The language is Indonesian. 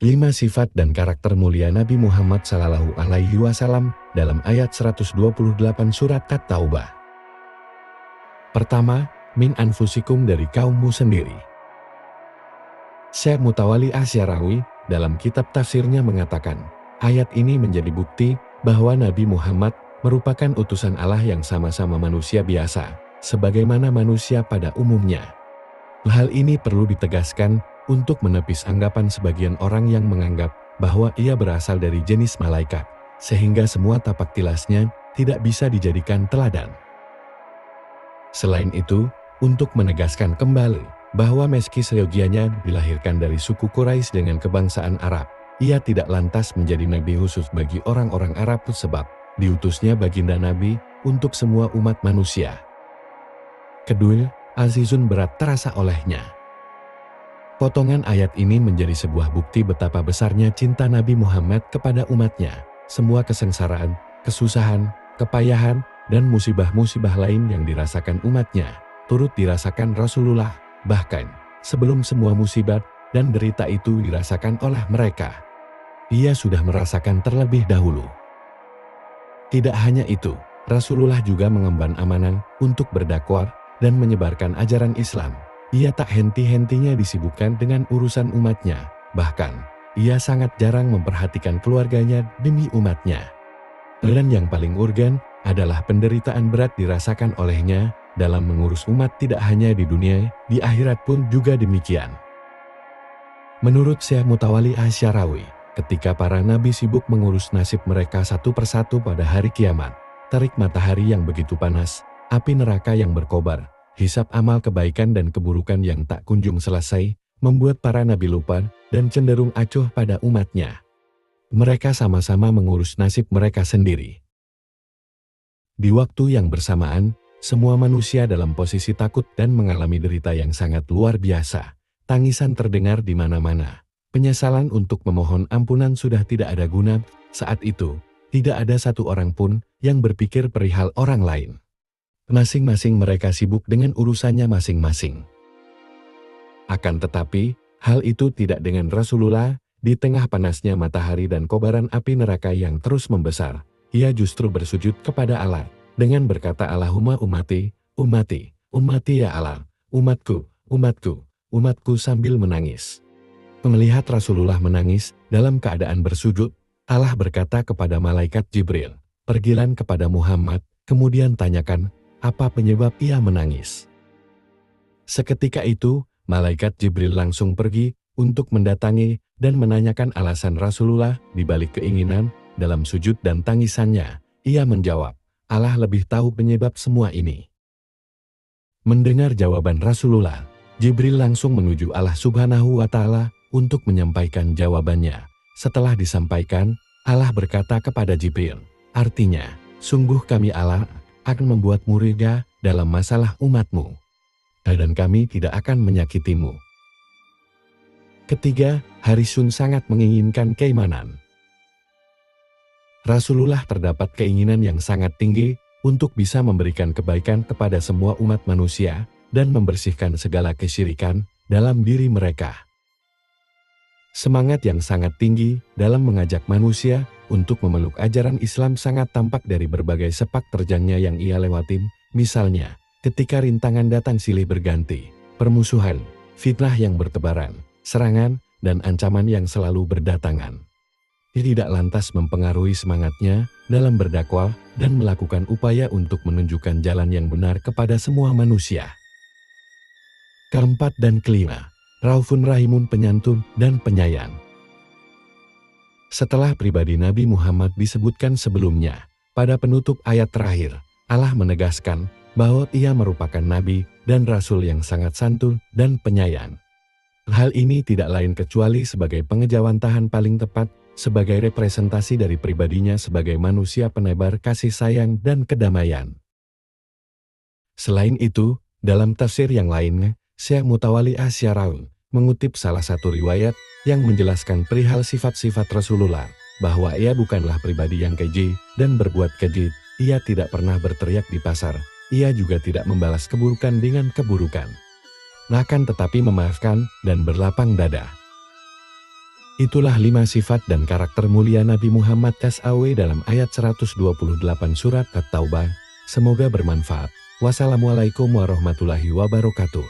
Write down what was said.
5 sifat dan karakter mulia Nabi Muhammad Sallallahu Alaihi Wasallam dalam ayat 128 surat At-Taubah. Pertama, min anfusikum, dari kaummu sendiri. Syekh Mutawalli Asy'arawi dalam kitab tafsirnya mengatakan, ayat ini menjadi bukti bahwa Nabi Muhammad merupakan utusan Allah yang sama-sama manusia biasa, sebagaimana manusia pada umumnya. Hal ini perlu ditegaskan untuk menepis anggapan sebagian orang yang menganggap bahwa ia berasal dari jenis malaikat, sehingga semua tapak tilasnya tidak bisa dijadikan teladan. Selain itu, untuk menegaskan kembali bahwa meski seyogianya dilahirkan dari suku Quraisy dengan kebangsaan Arab, ia tidak lantas menjadi nabi khusus bagi orang-orang Arab sebab diutusnya baginda Nabi untuk semua umat manusia. Kedua, azizun, berat terasa olehnya. Potongan ayat ini menjadi sebuah bukti betapa besarnya cinta Nabi Muhammad kepada umatnya. Semua kesengsaraan, kesusahan, kepayahan, dan musibah-musibah lain yang dirasakan umatnya, turut dirasakan Rasulullah, bahkan sebelum semua musibah dan derita itu dirasakan oleh mereka. Ia sudah merasakan terlebih dahulu. Tidak hanya itu, Rasulullah juga mengemban amanah untuk berdakwah dan menyebarkan ajaran Islam. Ia tak henti-hentinya disibukkan dengan urusan umatnya, bahkan ia sangat jarang memperhatikan keluarganya demi umatnya. Dan yang paling urgen adalah penderitaan berat dirasakan olehnya dalam mengurus umat, tidak hanya di dunia, di akhirat pun juga demikian. Menurut Syekh Mutawalli Asy'arawi, ketika para nabi sibuk mengurus nasib mereka satu persatu pada hari kiamat, terik matahari yang begitu panas, api neraka yang berkobar, hisab amal kebaikan dan keburukan yang tak kunjung selesai, membuat para nabi lupa dan cenderung acuh pada umatnya. Mereka sama-sama mengurus nasib mereka sendiri. Di waktu yang bersamaan, semua manusia dalam posisi takut dan mengalami derita yang sangat luar biasa. Tangisan terdengar di mana-mana. Penyesalan untuk memohon ampunan sudah tidak ada guna. Saat itu, tidak ada satu orang pun yang berpikir perihal orang lain. Masing-masing mereka sibuk dengan urusannya masing-masing. Akan tetapi, hal itu tidak dengan Rasulullah. Di tengah panasnya matahari dan kobaran api neraka yang terus membesar, ia justru bersujud kepada Allah dengan berkata, Allahumma ummati, ummati, ummati ya Allah, umatku, umatku, umatku, sambil menangis. Melihat Rasulullah menangis dalam keadaan bersujud, Allah berkata kepada malaikat Jibril, pergilah kepada Muhammad, kemudian tanyakan, apa penyebab ia menangis. Seketika itu, malaikat Jibril langsung pergi untuk mendatangi dan menanyakan alasan Rasulullah di balik keinginan dalam sujud dan tangisannya. Ia menjawab, Allah lebih tahu penyebab semua ini. Mendengar jawaban Rasulullah, Jibril langsung menuju Allah Subhanahu wa Ta'ala untuk menyampaikan jawabannya. Setelah disampaikan, Allah berkata kepada Jibril, artinya, sungguh kami Allah akan membuatmu ridha dalam masalah umatmu, dan kami tidak akan menyakitimu. Ketiga, Harisun sangat menginginkan keimanan. Rasulullah terdapat keinginan yang sangat tinggi untuk bisa memberikan kebaikan kepada semua umat manusia dan membersihkan segala kesyirikan dalam diri mereka. Semangat yang sangat tinggi dalam mengajak manusia untuk memeluk ajaran Islam sangat tampak dari berbagai sepak terjangnya yang ia lewatin, misalnya ketika rintangan datang silih berganti, permusuhan, fitnah yang bertebaran, serangan, dan ancaman yang selalu berdatangan. Ia tidak lantas mempengaruhi semangatnya dalam berdakwah dan melakukan upaya untuk menunjukkan jalan yang benar kepada semua manusia. Keempat dan kelima, Raufun Rahimun, penyantun dan penyayang. Setelah pribadi Nabi Muhammad disebutkan sebelumnya, pada penutup ayat terakhir, Allah menegaskan bahwa ia merupakan Nabi dan Rasul yang sangat santun dan penyayang. Hal ini tidak lain kecuali sebagai pengejawantahan paling tepat, sebagai representasi dari pribadinya sebagai manusia penebar kasih sayang dan kedamaian. Selain itu, dalam tafsir yang lainnya, Syekh Mutawalli Asy'arawi mengutip salah satu riwayat yang menjelaskan perihal sifat-sifat Rasulullah, bahwa ia bukanlah pribadi yang keji dan berbuat keji, ia tidak pernah berteriak di pasar, ia juga tidak membalas keburukan dengan keburukan. Akan tetapi memaafkan dan berlapang dada. Itulah 5 sifat dan karakter mulia Nabi Muhammad SAW dalam ayat 128 surat At-Taubah. Semoga bermanfaat. Wassalamualaikum warahmatullahi wabarakatuh.